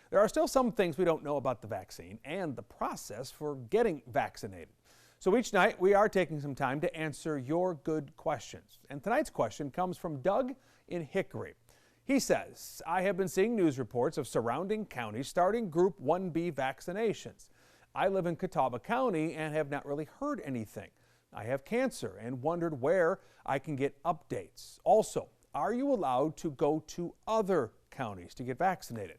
There are still some things we don't know about the vaccine and the process for getting vaccinated. So each night we are taking some time to answer your good questions. And tonight's question comes from Doug in Hickory. He says, I have been seeing news reports of surrounding counties starting Group 1B vaccinations. I live in Catawba County and have not really heard anything. I have cancer and wondered where I can get updates. Also, are you allowed to go to other counties to get vaccinated?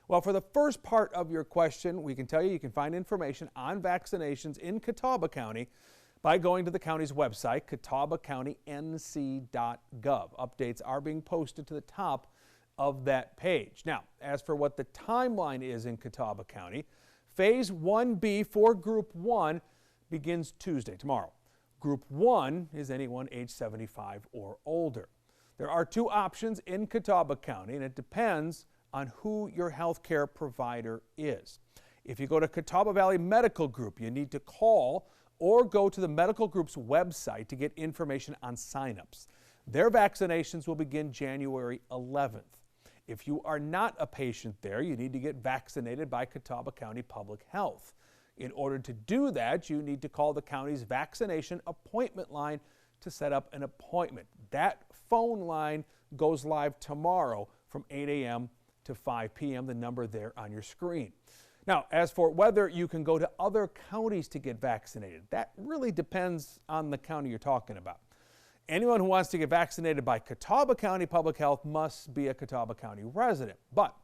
Well, for the first part of your question, we can tell you can find information on vaccinations in Catawba County by going to the county's website, catawbacountync.gov. Updates are being posted to the top of that page. Now, as for what the timeline is in Catawba County, Phase 1B for Group 1 begins Tuesday, tomorrow. Group 1 is anyone age 75 or older. There are two options in Catawba County, and it depends on who your health care provider is. If you go to Catawba Valley Medical Group, you need to call or go to the medical group's website to get information on signups. Their vaccinations will begin January 11th. If you are not a patient there, you need to get vaccinated by Catawba County Public Health. In order to do that, you need to call the county's vaccination appointment line to set up an appointment. That phone line goes live tomorrow from 8 a.m. to 5 p.m., the number there on your screen. Now, as for whether you can go to other counties to get vaccinated, that really depends on the county you're talking about. Anyone who wants to get vaccinated by Catawba County Public Health must be a Catawba County resident. But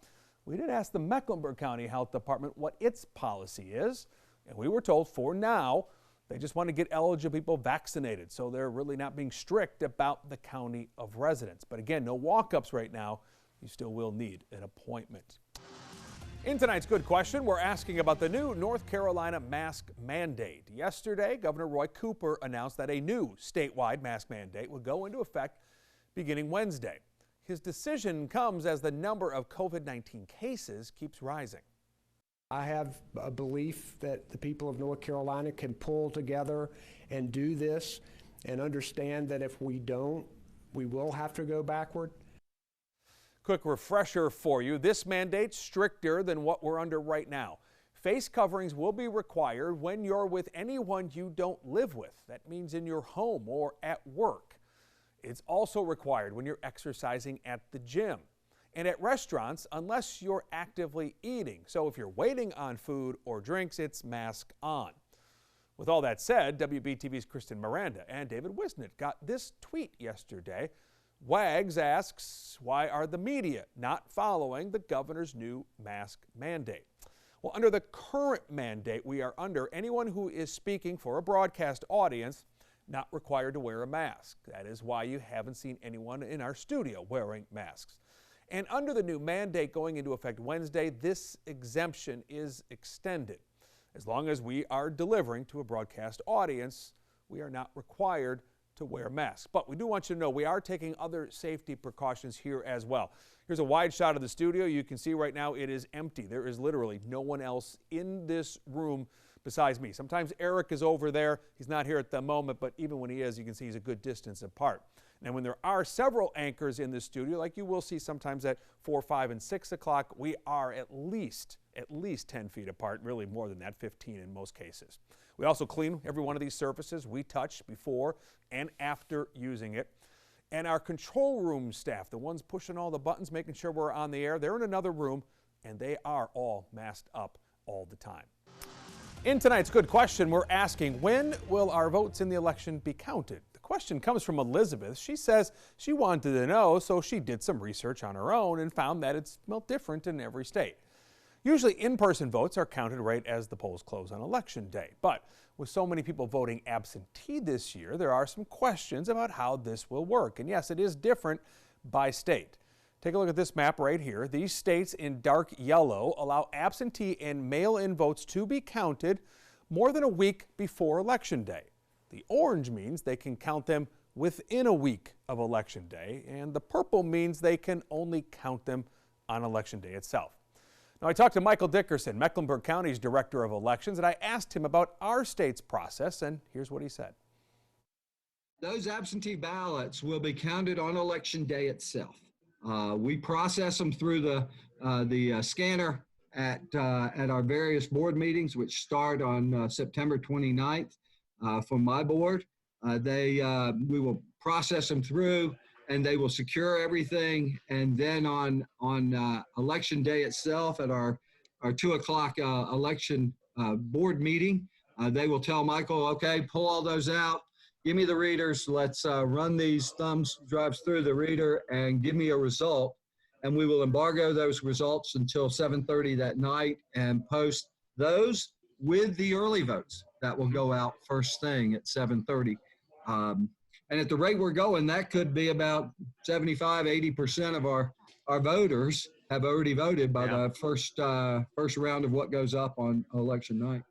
we did ask the Mecklenburg County Health Department what its policy is, and we were told for now they just want to get eligible people vaccinated, so they're really not being strict about the county of residence. But again, no walk-ups right now. You still will need an appointment. In tonight's Good Question, we're asking about the new North Carolina mask mandate. Yesterday, Governor Roy Cooper announced that a new statewide mask mandate would go into effect beginning Wednesday. His decision comes as the number of COVID-19 cases keeps rising. I have a belief that the people of North Carolina can pull together and do this and understand that if we don't, we will have to go backward. Quick refresher for you, this mandate's stricter than what we're under right now. Face coverings will be required when you're with anyone you don't live with. That means in your home or at work. It's also required when you're exercising at the gym and at restaurants unless you're actively eating. So if you're waiting on food or drinks, it's mask on. With all that said, WBTV's Kristen Miranda and David Wisnett got this tweet yesterday. Wags asks, why are the media not following the governor's new mask mandate? Well, under the current mandate we are under, anyone who is speaking for a broadcast audience not required to wear a mask. That is why you haven't seen anyone in our studio wearing masks. And under the new mandate going into effect Wednesday, this exemption is extended. As long as we are delivering to a broadcast audience, we are not required to wear masks. But we do want you to know we are taking other safety precautions here as well. Here's a wide shot of the studio. You can see right now it is empty. There is literally no one else in this room besides me. Sometimes Eric is over there. He's not here at the moment, but even when he is, you can see he's a good distance apart. And when there are several anchors in the studio, like you will see sometimes at 4, 5, and 6 o'clock, we are at least 10 feet apart, really more than that, 15 in most cases. We also clean every one of these surfaces we touch before and after using it. And our control room staff, the ones pushing all the buttons, making sure we're on the air, they're in another room, and they are all masked up all the time. In tonight's Good Question, we're asking, when will our votes in the election be counted? The question comes from Elizabeth. She says she wanted to know, so she did some research on her own and found that it's different in every state. Usually in-person votes are counted right as the polls close on election day. But with so many people voting absentee this year, there are some questions about how this will work. And yes, it is different by state. Take a look at this map right here. These states in dark yellow allow absentee and mail-in votes to be counted more than a week before Election Day. The orange means they can count them within a week of Election Day, and the purple means they can only count them on Election Day itself. Now, I talked to Michael Dickerson, Mecklenburg County's Director of Elections, and I asked him about our state's process, and here's what he said. Those absentee ballots will be counted on Election Day itself. We process them through the scanner at our various board meetings, which start on September 29th for my board. We will process them through, and they will secure everything. And then on election day itself, at our 2 o'clock election board meeting, they will tell Michael, okay, pull all those out, give me the readers, let's run these thumb drives through the reader and give me a result. And we will embargo those results until 7:30 that night and post those with the early votes that will go out first thing at 7:30. And at the rate we're going, that could be about 75, 80% of our voters have already voted by the first round of what goes up on election night.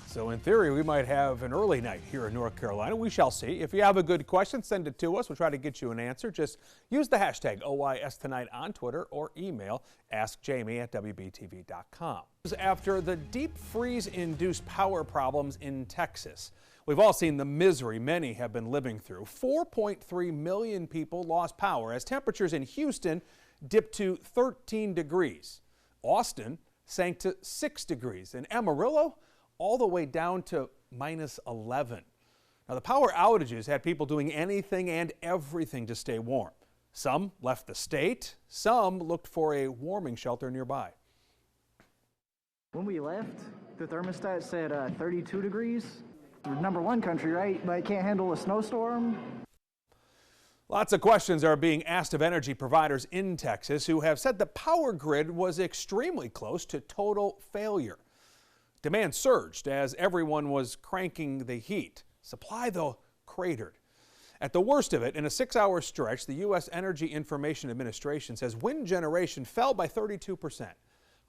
So in theory, we might have an early night here in North Carolina. We shall see. If you have a good question, send it to us. We'll try to get you an answer. Just use the hashtag OYSTonight on Twitter or email askjamie@wbtv.com. After the deep freeze-induced power problems in Texas, we've all seen the misery many have been living through. 4.3 million people lost power as temperatures in Houston dipped to 13 degrees. Austin sank to 6 degrees, and Amarillo all the way down to -11. Now, the power outages had people doing anything and everything to stay warm. Some left the state, some looked for a warming shelter nearby. When we left, the thermostat said 32 degrees. We're #1 country, right? But it can't handle a snowstorm. Lots of questions are being asked of energy providers in Texas who have said the power grid was extremely close to total failure. Demand surged as everyone was cranking the heat. Supply, though, cratered. At the worst of it, in a 6-hour stretch, the U.S. Energy Information Administration says wind generation fell by 32%,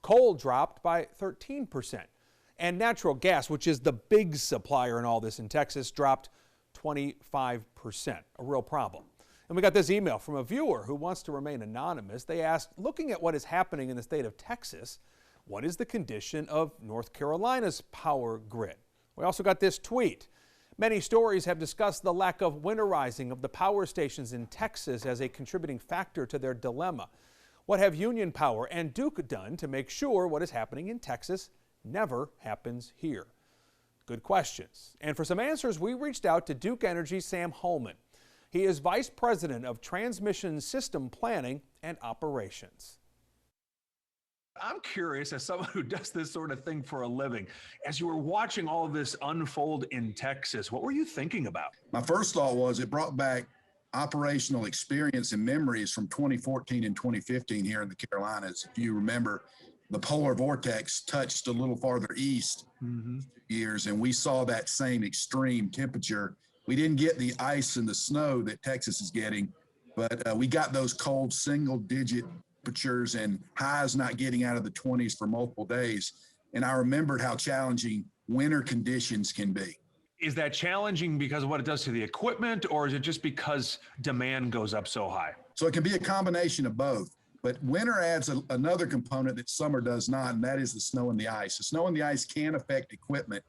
coal dropped by 13%, and natural gas, which is the big supplier in all this in Texas, dropped 25%, a real problem. And we got this email from a viewer who wants to remain anonymous. They asked, looking at what is happening in the state of Texas, what is the condition of North Carolina's power grid? We also got this tweet. Many stories have discussed the lack of winterizing of the power stations in Texas as a contributing factor to their dilemma. What have Union Power and Duke done to make sure what is happening in Texas never happens here? Good questions. And for some answers, we reached out to Duke Energy's Sam Holman. He is Vice President of Transmission System Planning and Operations. I'm curious, as someone who does this sort of thing for a living, as you were watching all of this unfold in Texas, what were you thinking about? My first thought was it brought back operational experience and memories from 2014 and 2015 here in the Carolinas. If you remember, the polar vortex touched a little farther east years, and we saw that same extreme temperature. We didn't get the ice and the snow that Texas is getting, but we got those cold single-digit temperatures and highs not getting out of the 20s for multiple days. And I remembered how challenging winter conditions can be. Is that challenging because of what it does to the equipment, or is it just because demand goes up so high? So it can be a combination of both. But winter adds another component that summer does not, and that is the snow and the ice. The snow and the ice can affect equipment.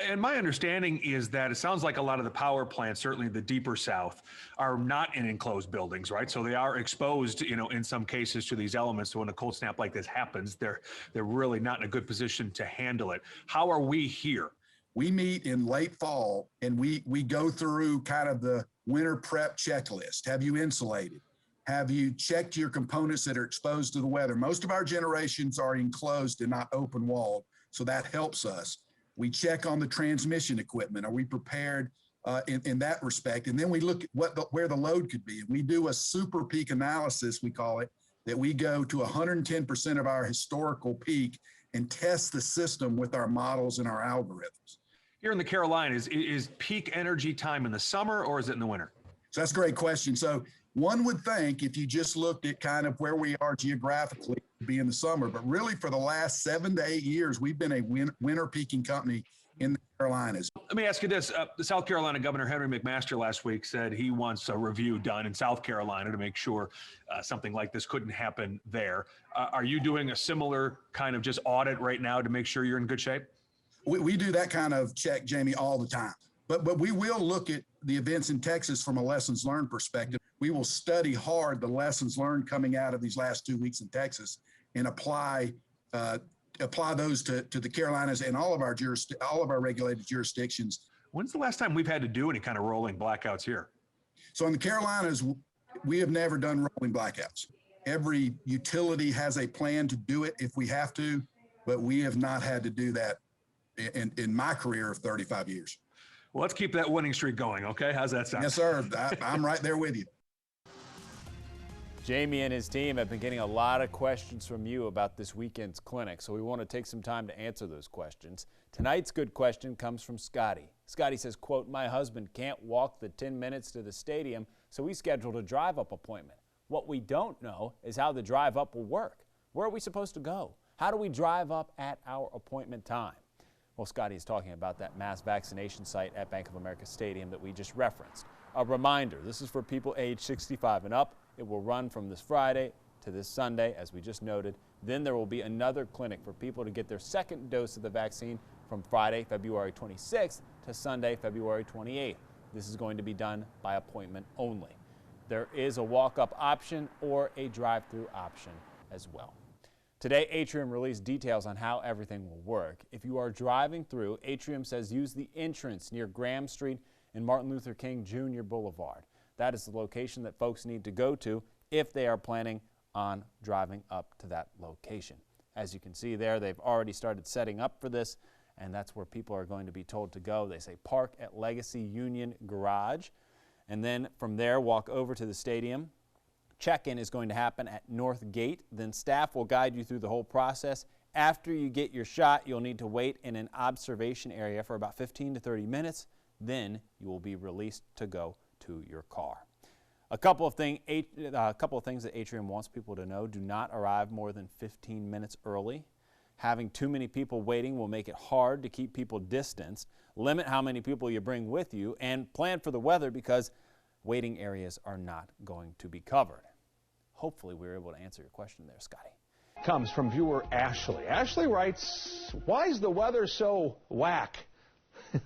And my understanding is that it sounds like a lot of the power plants, certainly the deeper south, are not in enclosed buildings, right? So they are exposed, in some cases to these elements. So when a cold snap like this happens, they're really not in a good position to handle it. How are we here? We meet in late fall, and we go through kind of the winter prep checklist. Have you insulated? Have you checked your components that are exposed to the weather? Most of our generations are enclosed and not open walled, so that helps us. We check on the transmission equipment. Are we prepared in that respect? And then we look at where the load could be. We do a super peak analysis, we call it, that we go to 110% of our historical peak and test the system with our models and our algorithms. Here in the Carolinas, is peak energy time in the summer or is it in the winter? So that's a great question. So one would think if you just looked at kind of where we are geographically, it'd be in the summer, but really for the last 7 to 8 years, we've been a winter peaking company in the Carolinas. Let me ask you this. The South Carolina Governor Henry McMaster last week said he wants a review done in South Carolina to make sure something like this couldn't happen there. Are you doing a similar kind of just audit right now to make sure you're in good shape? We do that kind of check, Jamie, all the time. But we will look at the events in Texas from a lessons learned perspective. We will study hard the lessons learned coming out of these last 2 weeks in Texas and apply those to the Carolinas and all of our regulated jurisdictions. When's the last time we've had to do any kind of rolling blackouts here? So in the Carolinas, we have never done rolling blackouts. Every utility has a plan to do it if we have to, but we have not had to do that in my career of 35 years. Well, let's keep that winning streak going, okay? How's that sound? Yes, sir. I'm right there with you. Jamie and his team have been getting a lot of questions from you about this weekend's clinic, so we want to take some time to answer those questions. Tonight's good question comes from Scotty. Scotty says, quote, "My husband can't walk the 10 minutes to the stadium, so we scheduled a drive-up appointment. What we don't know is how the drive-up will work. Where are we supposed to go? How do we drive up at our appointment time?" Well, Scotty is talking about that mass vaccination site at Bank of America Stadium that we just referenced. A reminder, this is for people age 65 and up. It will run from this Friday to this Sunday, as we just noted. Then there will be another clinic for people to get their second dose of the vaccine from Friday, February 26th to Sunday, February 28th. This is going to be done by appointment only. There is a walk-up option or a drive-through option as well. Today, Atrium released details on how everything will work. If you are driving through, Atrium says use the entrance near Graham Street and Martin Luther King Jr. Boulevard. That is the location that folks need to go to if they are planning on driving up to that location. As you can see there, they've already started setting up for this, and that's where people are going to be told to go. They say park at Legacy Union Garage, and then from there walk over to the stadium. Check-in is going to happen at North Gate. Then staff will guide you through the whole process. After you get your shot, you'll need to wait in an observation area for about 15 to 30 minutes. Then you will be released to go to your car. A couple of things that Atrium wants people to know: do not arrive more than 15 minutes early. Having too many people waiting will make it hard to keep people distanced. Limit how many people you bring with you, and plan for the weather, because waiting areas are not going to be covered. Hopefully we were able to answer your question there, Scotty. Comes from viewer Ashley. Ashley writes, "Why is the weather so whack?"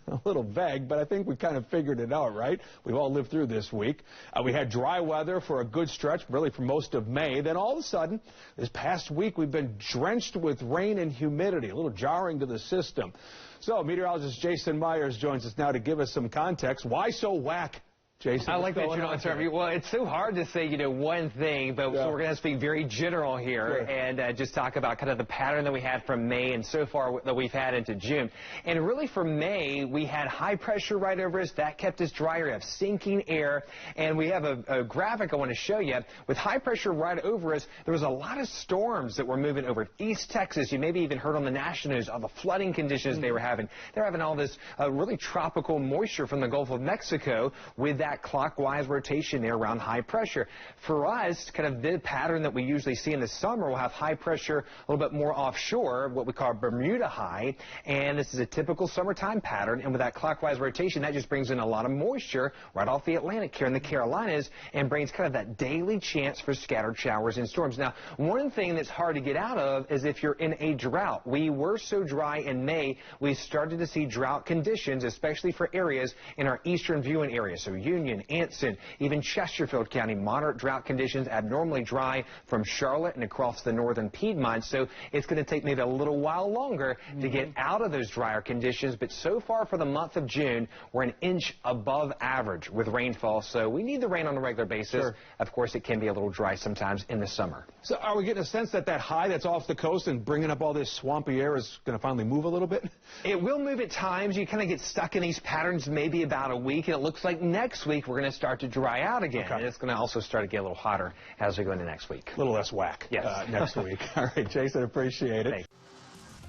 A little vague, but I think we kind of figured it out, right? We've all lived through this week. We had dry weather for a good stretch, really for most of May. Then all of a sudden, this past week, we've been drenched with rain and humidity, a little jarring to the system. So meteorologist Jason Myers joins us now to give us some context. Why so whack, Jason? I like that you don't answer. Well, it's so hard to say, one thing, but so we're going to speak very general here and just talk about kind of the pattern that we had from May and so far that we've had into June. And really for May, we had high pressure right over us. That kept us drier. We have sinking air. And we have a graphic I want to show you. With high pressure right over us, there was a lot of storms that were moving over East Texas. You maybe even heard on the national news all the flooding conditions they were having. They're having all this really tropical moisture from the Gulf of Mexico with that clockwise rotation there around high pressure. For us, kind of the pattern that we usually see in the summer, we'll have high pressure a little bit more offshore, what we call Bermuda high, and this is a typical summertime pattern. And with that clockwise rotation, that just brings in a lot of moisture right off the Atlantic here in the Carolinas and brings kind of that daily chance for scattered showers and storms. Now, one thing that's hard to get out of is if you're in a drought. We were so dry in May, we started to see drought conditions, especially for areas in our eastern viewing area. So Union, Anson, even Chesterfield County, moderate drought conditions, abnormally dry from Charlotte and across the northern Piedmont. So it's going to take maybe a little while longer to get out of those drier conditions. But so far for the month of June, we're an inch above average with rainfall. So we need the rain on a regular basis. Of course, it can be a little dry sometimes in the summer. So are we getting a sense that that high that's off the coast and bringing up all this swampy air is going to finally move a little bit? It will move at times. You kind of get stuck in these patterns maybe about a week, and it looks like next week we're going to start to dry out again. And it's going to also start to get a little hotter as we go into next week. A little less whack next week. All right, Jason, appreciate it. Thanks.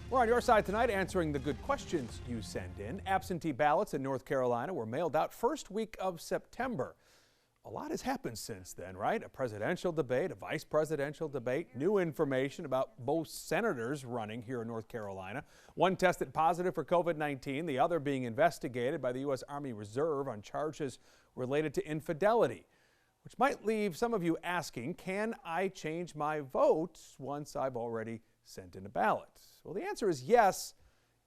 We're on your side tonight answering the good questions you send in. Absentee ballots in North Carolina were mailed out first week of September. A lot has happened since then, right? A presidential debate, a vice presidential debate, new information about both senators running here in North Carolina. One tested positive for COVID-19, the other being investigated by the U.S. Army Reserve on charges related to infidelity, which might leave some of you asking, can I change my vote once I've already sent in a ballot? Well, the answer is yes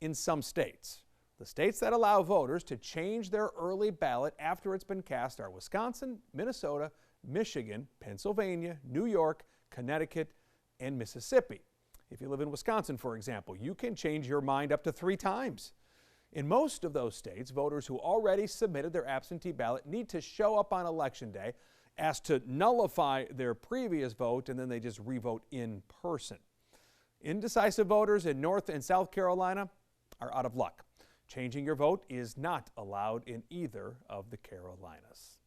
in some states. The states that allow voters to change their early ballot after it's been cast are Wisconsin, Minnesota, Michigan, Pennsylvania, New York, Connecticut, and Mississippi. If you live in Wisconsin, for example, you can change your mind up to 3 times. In most of those states, voters who already submitted their absentee ballot need to show up on Election Day, ask to nullify their previous vote, and then they just re-vote in person. Indecisive voters in North and South Carolina are out of luck. Changing your vote is not allowed in either of the Carolinas.